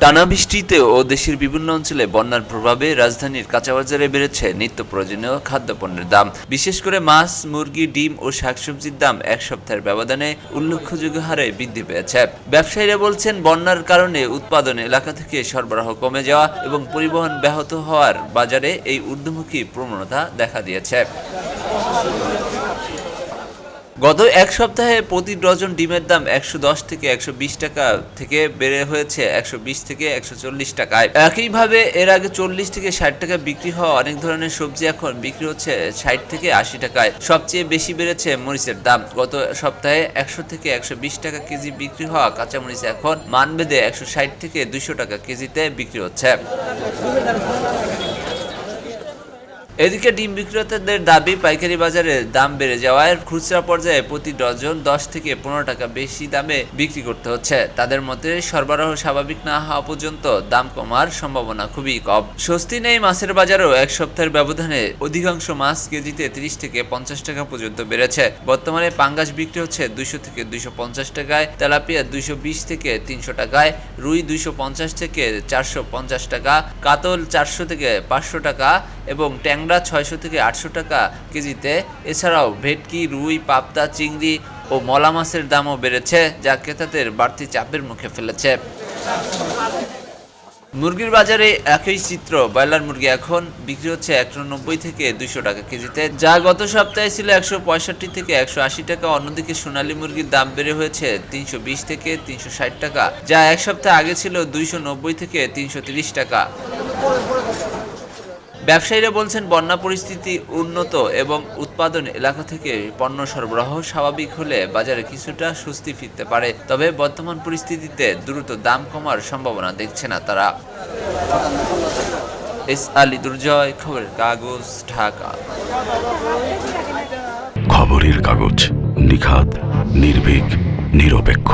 টানা বৃষ্টিতে ও দেশের বিভিন্ন অঞ্চলে বন্যার প্রভাবে রাজধানীর কাঁচাবাজারে বেড়েছে নিত্য প্রয়োজনীয় খাদ্যপণ্যের দাম। বিশেষ করে মাছ, মুরগি, ডিম ও শাকসবজির দাম এক সপ্তাহের ব্যবধানে উল্লেখযোগ্য হারে বৃদ্ধি পেয়েছে। ব্যবসায়ীরা বলছেন, বন্যার কারণে উৎপাদন এলাকা থেকে সরবরাহ কমে যাওয়া এবং পরিবহন ব্যাহত হওয়ার বাজারে এই ঊর্ধ্বমুখী প্রবণতা দেখা দিয়েছে। গত এক সপ্তাহে প্রতি ডজন ডিমের দাম ১১০ থেকে ১২০ টাকা থেকে বেড়ে হয়েছে ১২০ থেকে ১৪০ টাকায়। একইভাবে এর আগে ৪০ থেকে ৬০ টাকা বিক্রি হওয়া অনেক ধরনের সবজি এখন বিক্রি হচ্ছে ৬০ থেকে ৮০ টাকায়। সবচেয়ে বেশি বেড়েছে মরিচের দাম। গত সপ্তাহে ১০০ থেকে ১২০ টাকা কেজি বিক্রি হওয়া কাঁচামরিচ এখন মানভেদে ১৬০ থেকে ২০০ টাকা কেজিতে বিক্রি হচ্ছে। এদিকে ডিম বিক্রেতাদের দাবি, পাইকারি বাজারে দাম বেড়ে যাওয়ায় খুচরা পর্যায়ে প্রতি ডজন ১০ থেকে ১৫ টাকা বেশি দামে বিক্রি করতে হচ্ছে। তাদের মতে, সরবরাহ স্বাভাবিক না হওয়া পর্যন্ত দাম কমার সম্ভাবনা খুবই কম। স্বস্তি নেই মাছের বাজারেও। এক সপ্তাহের ব্যবধানে অধিকাংশ মাছ কেজিতে ৩০ থেকে ৫০ টাকা পর্যন্ত বেড়েছে। বর্তমানে পাঙ্গাস বিক্রি হচ্ছে ২০০ থেকে ২৫০ টাকায়, তেলাপিয়া ২২০ থেকে ৩০০ টাকায়, রুই ২৫০ থেকে ৪৫০ টাকা, কাতল ৪০০ থেকে ৫০০ টাকা এবং ট্যাংরা ৬০০ থেকে ৮০০ টাকা কেজিতে। এছাড়াও ভেটকি, রুই, পাবদা, চিংড়ি ও মলা মাছের দামও বেড়েছে, যা ক্রেতাদের বাড়তি চাপের মুখে ফেলেছে। মুরগির বাজারে একই চিত্র। ব্রয়লার মুরগি এখন বিক্রি হচ্ছে ১৯০ থেকে ২০০ টাকা কেজিতে, যা গত সপ্তাহে ছিল ১৬৫ থেকে ১৮০ টাকা। অন্যদিকে সোনালী মুরগির দাম বেড়ে হয়েছে ৩২০ থেকে ৩৬০ টাকা, যা এক সপ্তাহ আগে ছিল ২৯০ থেকে ৩৩০ টাকা। ব্যবসায়ীরা বলছেন, বন্যা পরিস্থিতি উন্নত এবং উৎপাদন এলাকা থেকে পণ্য সরবরাহ স্বাভাবিক হলে বাজারে কিছুটা স্বস্তি ফিরতে পারে। তবে বর্তমান পরিস্থিতিতে দ্রুত দাম কমার সম্ভাবনা দেখছে না তারা। এস আলী দুর্জয়, খবরের কাগজ, ঢাকা। খবরের কাগজ, নিখাত, নির্ভীক, নিরপেক্ষ।